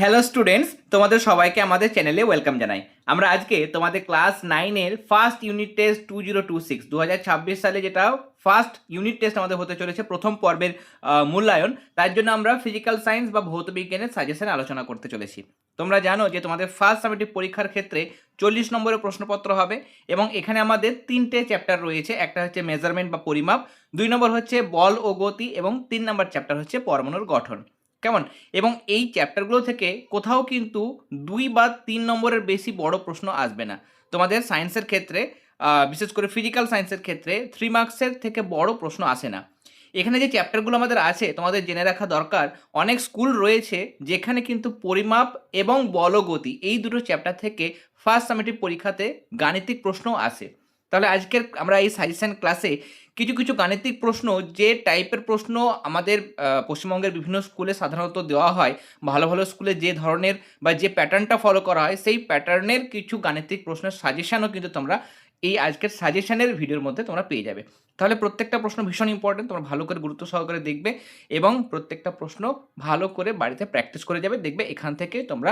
Hello students, তোমাদের সবাইকে আমাদের চ্যানেলে ওয়েলকাম জানাই। আমরা আজকে তোমাদের ক্লাস 9-এর ফার্স্ট ইউনিট টেস্ট 2026 সালে যেটা ফার্স্ট ইউনিট টেস্ট আমাদের হতে চলেছে, প্রথম পর্বের মূল্যায়ন। তার জন্য আমরা ফিজিক্যাল সায়েন্স বা ভৌত বিজ্ঞানের সাজেশন আলোচনা করতে চলেছি। তোমরা জানো যে তোমাদের ফার্স্ট সামেটিভ পরীক্ষার ক্ষেত্রে 40 নম্বরের প্রশ্নপত্র হবে এবং এখানে আমাদের 3টে চ্যাপ্টার রয়েছে। একটা হচ্ছে মেজারমেন্ট বা পরিমাপ, 2 নম্বর হচ্ছে বল ও গতি এবং 3 নম্বর চ্যাপ্টার হচ্ছে পরমাণুর গঠন। কেমন? এবং এই চ্যাপ্টারগুলো থেকে কোথাও কিন্তু 2 বা 3 নম্বরের বেশি বড় প্রশ্ন আসবে না। তোমাদের সায়েন্সের ক্ষেত্রে বিশেষ করে ফিজিক্যাল সায়েন্সের ক্ষেত্রে 3 মার্কসের থেকে বড় প্রশ্ন আসে না। এখানে যে চ্যাপ্টারগুলো আমাদের আছে তোমাদের জেনে রাখা দরকার, অনেক স্কুল রয়েছে যেখানে কিন্তু পরিমাপ এবং বল ও গতি এই দুটো চ্যাপ্টার থেকে ফার্স্ট সামেটিভ পরীক্ষাতে গাণিতিক প্রশ্ন আসে। তাহলে আজকের আমরা এই সাজেশন ক্লাসে কিছু কিছু গাণিতিক প্রশ্ন, যে টাইপের প্রশ্ন আমাদের পশ্চিমবঙ্গের বিভিন্ন স্কুলে সাধারণত দেওয়া হয়, ভালো ভালো স্কুলে যে ধরনের বা যে প্যাটার্নটা ফলো করা হয় সেই প্যাটার্নের কিছু গাণিতিক প্রশ্নের সাজেশনও কিন্তু তোমরা এই আজকের সাজেশনের ভিডিওর মধ্যে তোমরা পেয়ে যাবে। তাহলে প্রত্যেকটা প্রশ্ন ভীষণ ইম্পর্টেন্ট, তোমরা ভালো করে গুরুত্ব সহকারে দেখবে এবং প্রত্যেকটা প্রশ্ন ভালো করে বাড়িতে প্র্যাকটিস করে যাবে। দেখবে এখান থেকে তোমরা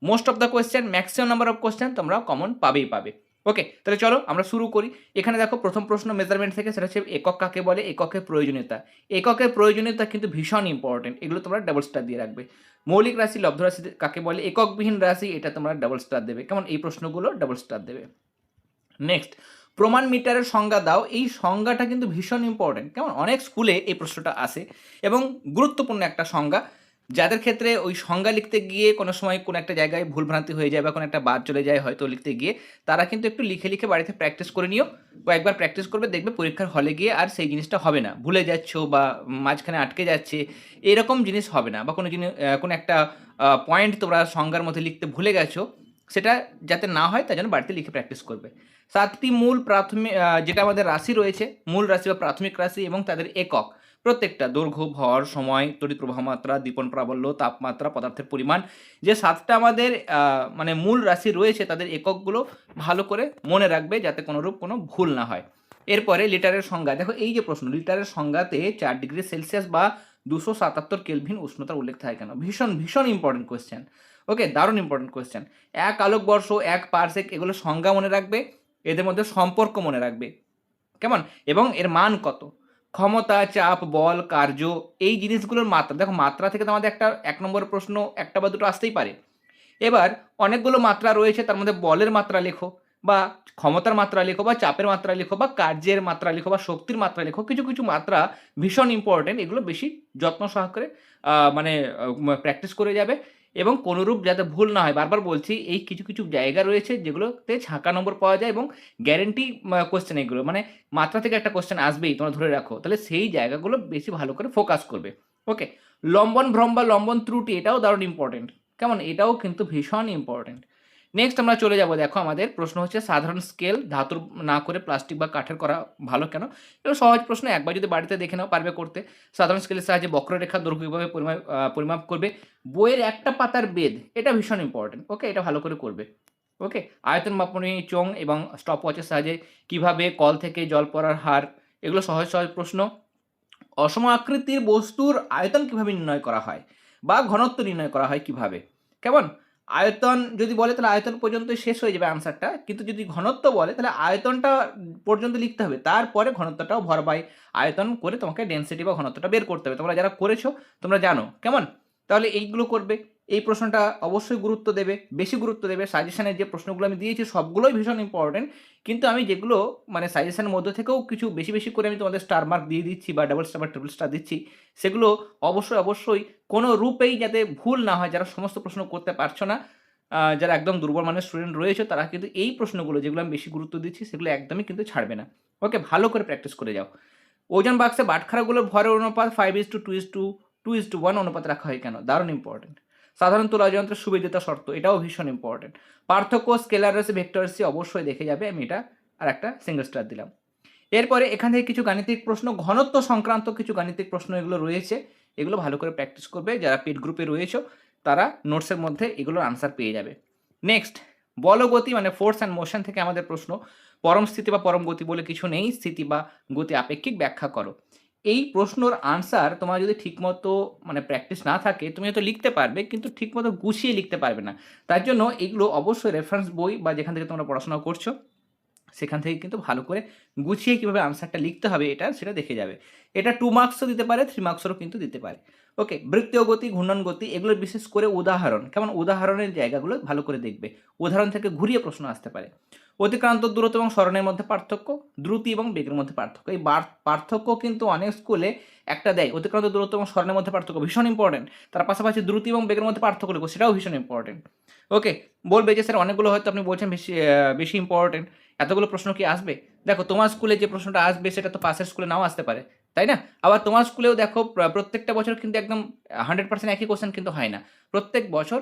most of the question, maximum number of question তোমরা কমন পাবে। ওকে, তাহলে চলো আমরা শুরু করি। এখানে দেখো প্রথম প্রশ্ন মেজারমেন্ট থেকে, সেটা হচ্ছে একক কাকে বলে, এককের প্রয়োজনীয়তা। এককের প্রয়োজনীয়তা কিন্তু ভীষণ ইম্পর্টেন্ট, এগুলো তোমরা ডাবল স্টার দিয়ে রাখবে। মৌলিক রাশি, লব্ধ রাশি কাকে বলে, এককবিহীন রাশি, এটা তোমরা ডাবল স্টার দেবে। কেমন? এই প্রশ্নগুলো ডাবল স্টার দেবে। নেক্সট, প্রমাণ মিটারের সংজ্ঞা দাও। এই সংজ্ঞাটা কিন্তু ভীষণ ইম্পর্টেন্ট। কেমন? অনেক স্কুলে এই প্রশ্নটা আসে এবং গুরুত্বপূর্ণ একটা সংজ্ঞা, যাদের ক্ষেত্রে ওই সংজ্ঞা লিখতে গিয়ে কোনো সময় কোনো একটা জায়গায় ভুলভ্রান্তি হয়ে যায় বা কোনো একটা বাদ চলে যায় হয়তো লিখতে গিয়ে, তারা কিন্তু একটু লিখে লিখে বাড়িতে প্র্যাকটিস করে নিও। কয়েকবার প্র্যাকটিস করবে, দেখবে পরীক্ষার হলে গিয়ে আর সেই জিনিসটা হবে না, ভুলে যাচ্ছ বা মাঝখানে আটকে যাচ্ছে, এরকম জিনিস হবে না। বা কোনো জিনিস, কোনো একটা পয়েন্ট তোমরা সংজ্ঞার মধ্যে লিখতে ভুলে গেছো, সেটা যাতে না হয় তার জন্য বাড়িতে লিখে প্র্যাকটিস করবে। 7টি মূল প্রাথমিক, যেটা আমাদের রাশি রয়েছে, মূল রাশি বা প্রাথমিক রাশি এবং তাদের একক, প্রত্যেকটা দৈর্ঘ্য, ভর, সময়, তড়িৎ প্রবাহ মাত্রা, দীপন প্রাবল্য, তাপমাত্রা, পদার্থের পরিমাণ, যে 7টা আমাদের মানে মূল রাশি রয়েছে তাদের এককগুলো ভালো করে মনে রাখবে যাতে কোনোরূপ কোনো ভুল না হয়। এরপরে লিটারের সংজ্ঞা দেখো। এই যে প্রশ্ন, লিটারের সংজ্ঞাতে 4 ডিগ্রি সেলসিয়াস বা 277 কেলভিন উষ্ণতার উল্লেখ থাকে কেন? ভীষণ ভীষণ ইম্পর্টেন্ট কোয়েশ্চেন। ওকে, দারুণ ইম্পর্টেন্ট কোয়েশ্চেন। 1 আলোকবর্ষ, 1 পারসেক, এগুলো সংজ্ঞা মনে রাখবে, এদের মধ্যে সম্পর্ক মনে রাখবে। কেমন? এবং এর মান কত? ক্ষমতা, চাপ, বল, কার্য, এই জিনিসগুলোর মাত্রা দেখো। মাত্রা থেকে তো আমাদের একটা 1 নম্বরের প্রশ্ন একটা বা দুটো আসতেই পারে। এবার অনেকগুলো মাত্রা রয়েছে, তার মধ্যে বলের মাত্রা লেখো বা ক্ষমতার মাত্রা লেখো বা চাপের মাত্রা লেখো বা কার্যের মাত্রা লেখো বা শক্তির মাত্রা লেখো। কিছু কিছু মাত্রা ভীষণ ইম্পর্টেন্ট, এগুলো বেশি যত্ন সহকারে মানে প্র্যাকটিস করে যাবে এবং কোনোরূপ যাতে ভুল না হয়। বারবার বলছি, এই কিছু কিছু জায়গা রয়েছে যেগুলোতে ছাঁকা নম্বর পাওয়া যায় এবং গ্যারেন্টি কোয়েশ্চেন এগুলো, মানে মাত্রা থেকে একটা কোয়েশ্চেন আসবেই, তোমরা ধরে রাখো। তাহলে সেই জায়গাগুলো বেশি ভালো করে ফোকাস করবে। ওকে, লম্বন ভ্রম বা লম্বন ত্রুটি, এটাও দারুণ ইম্পর্টেন্ট। কেমন? এটাও কিন্তু ভীষণ ইম্পর্টেন্ট। নেক্সট আমরা চলে যাব, দেখো আমাদের প্রশ্ন হচ্ছে সাধারণ স্কেল ধাতুর না করে প্লাস্টিক বা কাঠের করা ভালো কেন? এগুলো সহজ প্রশ্ন, একবার যদি বাড়িতে দেখে নাও পারবে করতে। সাধারণ স্কেলের সাহায্যে বক্ররেখার দৈর্ঘ্য কীভাবে পরিমাপ করবে? বইয়ের একটা পাতার বেদ, এটা ভীষণ ইম্পর্টেন্ট। ওকে, এটা ভালো করে করবে। ওকে, আয়তন মাপনী চোং এবং স্টপ ওয়াচের সাহায্যে কীভাবে কল থেকে জল পড়ার হার, এগুলো সহজ সহজ প্রশ্ন। অসম আকৃতির বস্তুর আয়তন কিভাবে নির্ণয় করা হয় বা ঘনত্ব নির্ণয় করা হয় কিভাবে? কেমন? আয়তন যদি বলে তাহলে আয়তন পর্যন্ত শেষ হয়ে যাবে আনসারটা, কিন্তু যদি ঘনত্ব বলে তাহলে আয়তনটা পর্যন্ত লিখতে হবে, তারপরে ঘনত্বটাও ভর বাই আয়তন করে তোমাকে ডেনসিটি বা ঘনত্বটা বের করতে হবে। তোমরা যারা করেছো তোমরা জানো। কেমন? তাহলে এইগুলো করবে। এই প্রশ্নটা অবশ্যই গুরুত্ব দেবে, বেশি গুরুত্ব দেবে। সাজেশনের যে প্রশ্নগুলো আমি দিয়েছি সবগুলোই ভীষণ ইম্পর্টেন্ট, কিন্তু আমি যেগুলো মানে সাজেশনের মধ্যে থেকেও কিছু বেশি বেশি করে আমি তোমাদের স্টার মার্ক দিয়ে দিচ্ছি বা ডাবল স্টার বা ট্রিপল স্টার দিচ্ছি, সেগুলো অবশ্যই অবশ্যই কোনো রূপেই যাতে ভুল না হয়। যারা সমস্ত প্রশ্ন করতে পারছো না, যারা একদম দুর্বল মানের স্টুডেন্ট রয়েছে, তারা কিন্তু এই প্রশ্নগুলো যেগুলো আমি বেশি গুরুত্ব দিচ্ছি সেগুলো একদমই কিন্তু ছাড়বে না। ওকে, ভালো করে প্র্যাকটিস করে যাও। ওজন বাক্সে বাটখারাগুলোর ভরের অনুপাত 5:2:1 অনুপাত রাখা হয় কেন? দারুণ ইম্পর্টেন্ট। সাধারণ তুলা যন্ত্রের সুবিধাতা শর্ত, এটাও ভীষণ ইম্পর্টেন্ট। পার্থক্য স্কেলার রাশি ভেক্টর রাশি অবশ্যই দেখে যাবে, আমি এটা আর একটা সিঙ্গেল স্টার দিলাম। এরপরে এখান থেকে কিছু গাণিতিক প্রশ্ন, ঘনত্ব সংক্রান্ত কিছু গাণিতিক প্রশ্ন এগুলো রয়েছে, এগুলো ভালো করে প্র্যাকটিস করবে। যারা পেড গ্রুপে রয়েছে তারা নোটসের মধ্যে এগুলোর আনসার পেয়ে যাবে। নেক্সট, বল ও গতি মানে ফোর্স অ্যান্ড মোশন থেকে আমাদের প্রশ্ন। পরম স্থিতি বা পরম গতি বলে কিছু নেই, স্থিতি বা গতি আপেক্ষিক, ব্যাখ্যা করো। এই প্রশ্নর আনসার তোমার যদি ঠিকমতো মানে প্র্যাকটিস না থাকে তুমি হয়তো লিখতে পারবে কিন্তু ঠিকমতো গুছিয়ে লিখতে পারবে না। তার জন্য এগুলো অবশ্যই রেফারেন্স বই বা যেখান থেকে তোমরা পড়াশোনা করছো সেখান থেকে কিন্তু ভালো করে গুছিয়ে কীভাবে আনসারটা লিখতে হবে এটা সেটা দেখে যাবে। এটা 2 মার্কসও দিতে পারে, 3 মার্কসেরও কিন্তু দিতে পারে। ওকে, বৃত্তীয় গতি, ঘূর্ণন গতি এগুলোর বিশেষ করে উদাহরণ, কেমন উদাহরণের জায়গাগুলো ভালো করে দেখবে। উদাহরণ থেকে ঘুরিয়ে প্রশ্ন আসতে পারে। অতিক্রান্ত দূরত্ব এবং সরণের মধ্যে পার্থক্য, দ্রুতি এবং বেগের মধ্যে পার্থক্য। এই পার্থক্য কিন্তু অনেক স্কুলে একটা দেয়, অতিক্রান্ত দূরত্ব এবং সরণের মধ্যে পার্থক্য ভীষণ ইম্পর্টেন্ট। তার পাশাপাশি দ্রুতি এবং বেগের মধ্যে পার্থক্য লিখো, সেটাও ভীষণ ইম্পর্টেন্ট। ওকে, বলবে যে স্যার অনেকগুলো হয়তো আপনি বলছেন বেশি বেশি ইম্পর্টেন্ট, এতগুলো প্রশ্ন কি আসবে? দেখো তোমার স্কুলে যে প্রশ্নটা আসবে সেটা তো পাশের স্কুলে নাও আসতে পারে, তাই না? আবার তোমার স্কুলেও দেখো প্রত্যেকটা বছর কিন্তু একদম 100% একই কোশ্চেন কিন্তু হয় না। প্রত্যেক বছর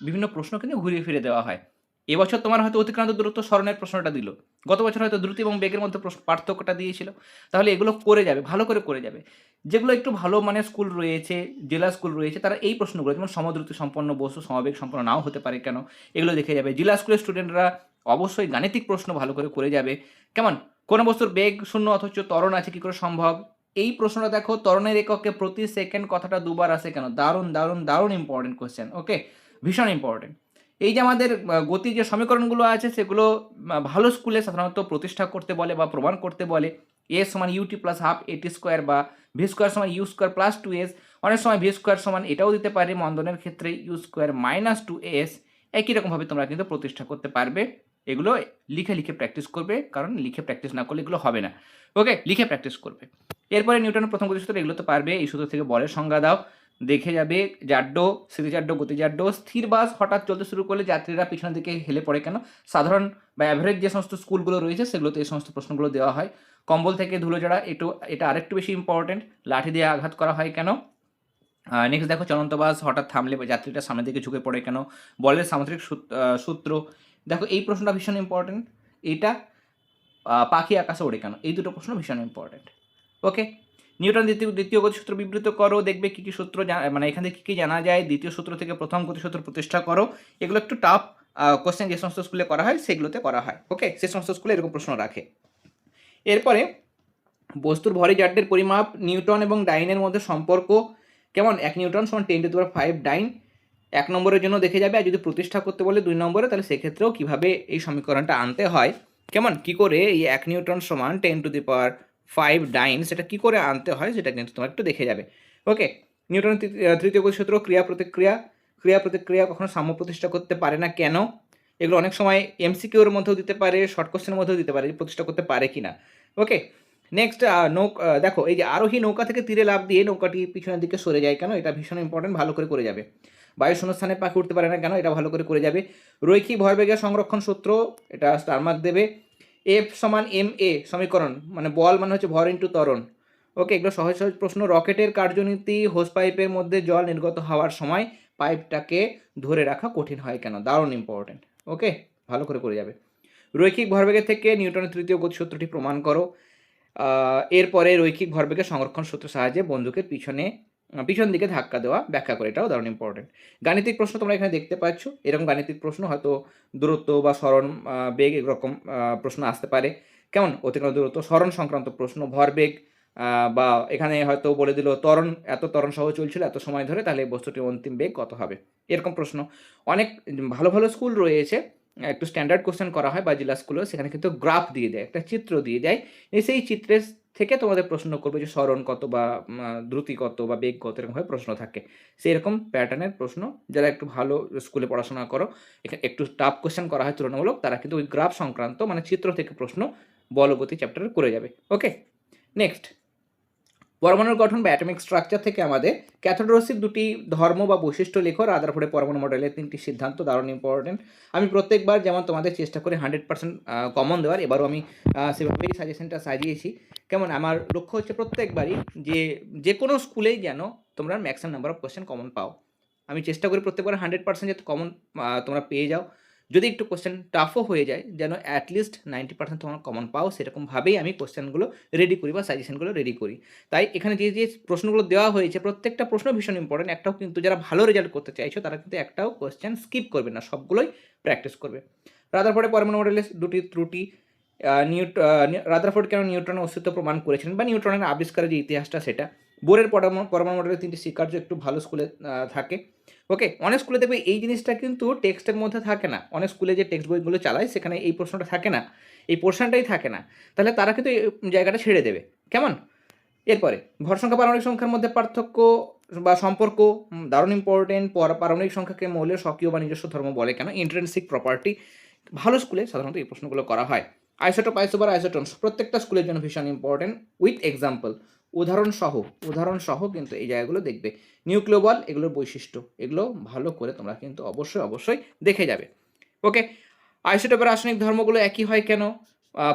বিভিন্ন প্রশ্ন কিন্তু ঘুরিয়ে ফিরে দেওয়া হয়। এবছর তোমার হয়তো অতিক্রান্ত দূরত্ব সরণের প্রশ্নটা দিল, গত বছর হয়তো দ্রুতি এবং বেগের মধ্যে পার্থক্যটা দিয়েছিল। তাহলে এগুলো করে যাবে, ভালো করে যাবে। যেগুলো একটু ভালো মানের স্কুল রয়েছে, জেলা স্কুল রয়েছে, তারা এই প্রশ্নগুলো যেমন সমদ্রুতি সম্পন্ন বস্তু সমবেগ সম্পন্ন নাও হতে পারে কেন, এগুলো দেখে যাবে। জেলা স্কুলের স্টুডেন্টরা অবশ্যই গাণিতিক প্রশ্ন ভালো করে যাবে। কেমন, কোনো বস্তুর বেগ শূন্য অথচ ত্বরণ আছে কি করে সম্ভব? এই প্রশ্নটা দেখো, ত্বরণের এককে প্রতি সেকেন্ড কথাটা দুবার আসে কেন? দারুণ দারুণ দারুণ ইম্পর্টেন্ট কোয়েশ্চেন। ওকে, ভীষণ ইম্পর্টেন্ট। এই যে আমাদের গতির যে সমীকরণগুলো আছে সেগুলো ভালো স্কুলে সাধারণত প্রতিষ্ঠা করতে বলে বা প্রমাণ করতে বলে। এ সমান ইউটি প্লাস হাফ এটি স্কোয়ার বা ভি স্কোয়ার সমান ইউ স্কোয়ার প্লাস 2s। অনেক সময় ভি স্কোয়ার সমান এটাও দিতে পারে মন্দনের ক্ষেত্রে ইউ স্কোয়ার মাইনাস 2s। একই রকমভাবে তোমরা কিন্তু প্রতিষ্ঠা করতে পারবে। এগুলো লিখে প্র্যাকটিস করবে, কারণ লিখে প্র্যাকটিস না করলে এগুলো হবে না। ওকে, লিখে প্র্যাকটিস করবে। এরপরে নিউটনের প্রথম গতিসূত্র, এগুলো তো পারবে। এই সূত্র থেকে বলের সংজ্ঞা দাও, দেখে যাবে। জাড্য, স্থিতিজাড্য, গতিজাড্য। স্থির বাস হঠাৎ চলতে শুরু করলে যাত্রীরা পিছনের দিকে হেলে পড়ে কেন? সাধারণ বা অ্যাভারেজ যে সমস্ত স্কুলগুলো রয়েছে সেগুলোতে এই সমস্ত প্রশ্নগুলো দেওয়া হয়। কম্বল থেকে ধুলো ঝাড়া, এটা আরেকটু বেশি ইম্পর্টেন্ট। লাঠি দিয়ে আঘাত করা হয় কেন? নেক্সট দেখো, চলন্ত বাস হঠাৎ থামলে যাত্রীটা সামনের দিকে ঝুঁকে পড়ে কেন? বলের সামুদ্রিক সূত্র। দেখো এই প্রশ্নটা ভীষণ ইম্পর্টেন্ট। এটা পাখি আকাশে ওড়ে কেন? এই দুটো প্রশ্ন ভীষণ ইম্পর্টেন্ট। ওকে, নিউটন দ্বিতীয় গতিসূত্র বিবৃত করো, দেখবে কী কী সূত্র মানে এখান থেকে কী কী জানা যায়। দ্বিতীয় সূত্র থেকে প্রথম গতিসূত্র প্রতিষ্ঠা করো। এগুলো একটু টাফ কোশ্চেন, যে সমস্ত স্কুলে করা হয় সেগুলোতে করা হয়। ওকে, সে সমস্ত স্কুলে এরকম প্রশ্ন রাখে। এরপরে বস্তুর ভরে জাড্যের পরিমাপ, নিউটন এবং ডাইনের মধ্যে সম্পর্ক। কেমন, 1 নিউটন সমান 10⁵ ডাইন। 1 নম্বরের জন্য দেখে যাবে। আর যদি প্রতিষ্ঠা করতে বলে 2 নম্বরে, তাহলে সেক্ষেত্রেও কীভাবে এই সমীকরণটা আনতে হয়, কেমন, কী করে এই 1 নিউটন সমান 10⁵ ডাইন সেটা কী করে আনতে হয় সেটা কিন্তু তোমার একটু দেখে যাবে। ওকে, নিউটনের তৃতীয় গতিসূত্র, ক্রিয়া প্রতিক্রিয়া কখনো সাম্য প্রতিষ্ঠা করতে পারে না কেন? এগুলো অনেক সময় এমসিকিউর মধ্যেও দিতে পারে, শর্ট কোশ্চেনের মধ্যেও দিতে পারে, যে প্রতিষ্ঠা করতে পারে কি না। ওকে, নেক্সট দেখো এই যে আরোহী নৌকা থেকে তীরে লাফ দিয়ে নৌকাটি পিছনের দিকে সরে যায় কেন? এটা ভীষণ ইম্পর্টেন্ট, ভালো করে যাবে। বায়ু শূন্যস্থানে পাখি উঠতে পারে না কেন? এটা ভালো করে যাবে। রৈখিক ভরবেগের সংরক্ষণ সূত্র, এটা স্টার মার্ক দেবে। এফ সমান এম এ সমীকরণ, মানে বল মানে হচ্ছে ভর ইন্টু ত্বরণ। ওকে, এগুলো সহজ সহজ প্রশ্ন। রকেটের কার্যনীতি, হোস পাইপের মধ্যে জল নির্গত হওয়ার সময় পাইপটাকে ধরে রাখা কঠিন হয় কেন? দারুণ ইম্পর্টেন্ট। ওকে, ভালো করে যাবে। রৈখিক ভরবেগের থেকে নিউটনের তৃতীয় গতিসূত্রটি প্রমাণ করো। এরপরে রৈখিক ভরবেগের সংরক্ষণ সূত্রের সাহায্যে বন্দুকের পিছন দিকে ধাক্কা দেওয়া ব্যাখ্যা করে, এটাও দারুণ ইম্পর্টেন্ট। গাণিতিক প্রশ্ন তোমরা এখানে দেখতে পাচ্ছ, এরকম গাণিতিক প্রশ্ন হয়তো দূরত্ব বা সরণ বেগ এরকম প্রশ্ন আসতে পারে। কেমন, অতিক্রান্ত দূরত্ব সরণ সংক্রান্ত প্রশ্ন, ভরবেগ, বা এখানে হয়তো বলে দিল এত ত্বরণ সহ চলছিল এত সময় ধরে, তাহলে বস্তুটির অন্তিম বেগ কত হবে, এরকম প্রশ্ন। অনেক ভালো স্কুল রয়েছে, একটু স্ট্যান্ডার্ড কোশ্চেন করা হয় বা জেলা স্কুলেও, সেখানে কিন্তু গ্রাফ দিয়ে দেয়, একটা চিত্র দিয়ে দেয়। সেই চিত্রের থেকে তোমাদের প্রশ্ন করবে যে সরণ কত বা দ্রুতি কত বা বেগ কত, এরকমভাবে প্রশ্ন থাকে। সেই রকম প্যাটার্নের প্রশ্ন যারা একটু ভালো স্কুলে পড়াশোনা করো, এখানে একটু টাফ কোশ্চেন করা হয় তুলনামূলক, তারা কিন্তু ওই গ্রাফ সংক্রান্ত মানে চিত্র থেকে প্রশ্ন বলগতি চ্যাপ্টারে করে যাবে। ওকে, নেক্সট, পরমাণুর গঠন বা অ্যাটমিক স্ট্রাকচার থেকে আমাদের ক্যাথোড রশ্মির দুটি ধর্ম বা বৈশিষ্ট্য লেখো। রাদারফোর্ডের পরমাণু মডেলের 3টি সিদ্ধান্ত, দারুণ ইম্পর্টেন্ট। আমি প্রত্যেকবার যেমন তোমাদের চেষ্টা করি 100% কমন দেওয়ার, এবারও আমি সেভাবেই সাজেশনটা সাজিয়েছি। কেমন, আমার লক্ষ্য হচ্ছে প্রত্যেকবারই যে কোনো স্কুলেই যেন তোমরা maximum number of question common পাও। আমি চেষ্টা করি প্রত্যেকবার 100% যাতে কমন তোমরা পেয়ে যাও। যদি একটু কোশ্চেন টাফও হয়ে যায়, যেন অ্যাটলিস্ট 90% তোমরা কমন পাও, সেরকমভাবেই আমি কোশ্চেনগুলো রেডি করি বা সাজেশনগুলো রেডি করি। তাই এখানে যে প্রশ্নগুলো দেওয়া হয়েছে প্রত্যেকটা প্রশ্ন ভীষণ ইম্পর্টেন্ট। একটাও কিন্তু যারা ভালো রেজাল্ট করতে চাইছো তারা কিন্তু একটাও কোশ্চেন স্কিপ করবে না, সবগুলোই প্র্যাকটিস করবে। রাদারফোর্ডের পরমাণু মডেলের দুটি ত্রুটি, রাদারফোর্ড কেন নিউট্রনের অস্তিত্ব প্রমাণ করেছিলেন বা নিউট্রনের আবিষ্কারের যে ইতিহাসটা সেটা। বোরের পরমাণু মডেলের 3টি স্বীকার্য একটু ভালো স্কুলে থাকে। ওকে, অনেক স্কুলে দেখবে এই জিনিসটা কিন্তু টেক্সটের মধ্যে থাকে না। অনেক স্কুলে যে টেক্সট বইগুলো চালায় সেখানে এই প্রশ্নটা থাকে না, এই পোর্শনটাই থাকে না। তাহলে তারা কিন্তু এই জায়গাটা ছেড়ে দেবে। কেমন? এরপরে ভর সংখ্যা পারমাণবিক সংখ্যার মধ্যে পার্থক্য বা সম্পর্ক দারুণ ইম্পর্টেন্ট। পারমাণবিক সংখ্যাকে মৌলের স্বকীয় বা নিজস্ব ধর্ম বলে কেন? Intrinsic property. ভালো স্কুলে সাধারণত এই প্রশ্নগুলো করা হয়। আইসোটোপ, আইসোবার, আইসোটোনস প্রত্যেকটা স্কুলের জন্য ভীষণ ইম্পর্টেন্ট উইথ এক্সাম্পল, উদাহরণ সহ কিন্তু এই জায়গাগুলো দেখবে। নিউক্লিয় বল, এগুলোর বৈশিষ্ট্য, এগুলো ভালো করে তোমরা কিন্তু অবশ্যই দেখে যাবে। ওকে, আইসোটোপের রাসায়নিক ধর্মগুলো একই হয় কেন?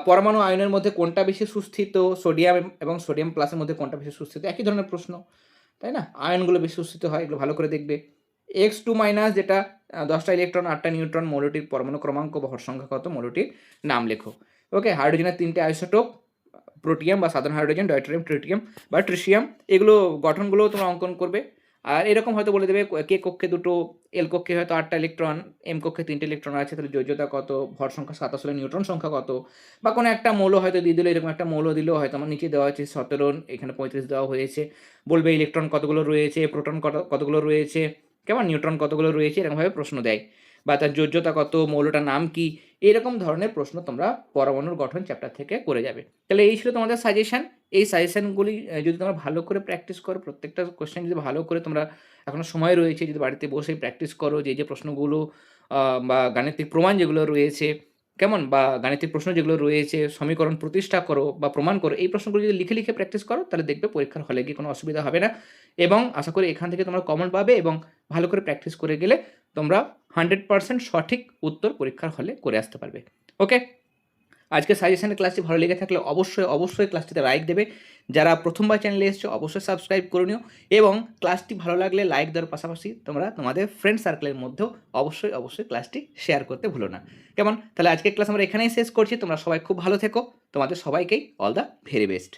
পরমাণু আয়নের মধ্যে কোনটা বেশি সুস্থিত? সোডিয়াম এবং সোডিয়াম প্লাসের মধ্যে কোনটা বেশি সুস্থিত? একই ধরনের প্রশ্ন, তাই না? আয়নগুলো বেশি সুস্থিত হয়, এগুলো ভালো করে দেখবে। X2 মাইনাস যেটা 10টা ইলেকট্রন 8টা নিউট্রন, মৌলটির পরমাণু ক্রমাঙ্ক বা ভর সংখ্যা কত? মৌলটির নাম লেখো। ওকে, হাইড্রোজেনের 3টে আইসোটোপ, প্রোটিয়াম বা সাধারণ হাইড্রোজেন, ডয়টেরিয়াম, ট্রিটিয়াম বা ট্রিসিয়াম, এগুলো গঠনগুলোও তোমরা অঙ্কন করবে। আর এরকম হয়তো বলে দেবে কে কক্ষে দুটো, এল কক্ষে হয়তো 8টা ইলেকট্রন, এম কক্ষে 3টে ইলেকট্রন আছে, তাহলে যোজ্যতা কত, ভর সংখ্যা 27 হলে নিউট্রন সংখ্যা কত, বা কোনো একটা মৌল হয়তো দিয়ে দিল, এরকম একটা মৌল দিলেও হয়তো আমার নিচে দেওয়া হয়েছে 17, এখানে 35 দেওয়া হয়েছে, বলবে ইলেকট্রন কতগুলো রয়েছে, প্রোটন কতগুলো রয়েছে, কেমন, নিউট্রন কতগুলো রয়েছে, এরকমভাবে প্রশ্ন দেয়। বা তার যোজ্যতা কত, মৌলটার নাম কি, এরকম ধরনের প্রশ্ন তোমরা পরমাণুর গঠন চ্যাপ্টার থেকে করে যাবে। তাহলে এই ছিল তোমাদের সাজেশন। এই সাজেশনগুলি যদি তোমরা ভালো করে প্র্যাকটিস করো, প্রত্যেকটা কোশ্চেন যদি ভালো করে তোমরা, এখনও সময় রয়েছে, যদি বাড়িতে বসে প্র্যাকটিস করো, যে প্রশ্নগুলো বা গাণিতিক প্রমাণ যেগুলো রয়েছে, কেমন, বা গাণিতিক প্রশ্ন যেগুলো রয়েছে, সমীকরণ প্রতিষ্ঠা করো বা প্রমাণ করো, এই প্রশ্নগুলো যদি লিখে প্র্যাকটিস করো, তাহলে দেখবে পরীক্ষার হলে গিয়ে কোনো অসুবিধা হবে না। এবং আশা করি এখান থেকে তোমরা কমন পাবে, এবং ভালো করে প্র্যাকটিস করে গেলে তোমরা 100% সঠিক উত্তর পরীক্ষার হলে করে আসতে পারবে। ওকে, আজকে সাজেশনের ক্লাসটি ভালো লেগে থাকলে অবশ্যই ক্লাসটিতে লাইক দেবে। যারা প্রথমবার চ্যানেলে এসেছো অবশ্যই সাবস্ক্রাইব করে নিও, এবং ক্লাসটি ভালো লাগলে লাইক দেওয়ার পাশাপাশি তোমরা তোমাদের ফ্রেন্ড সার্কেলের মধ্যেও অবশ্যই ক্লাসটি শেয়ার করতে ভুলো না। কেমন? তাহলে আজকের ক্লাস আমরা এখানেই শেষ করছি। তোমরা সবাই খুব ভালো থেকো। তোমাদের সবাইকেই অল দ্য ভেরি বেস্ট।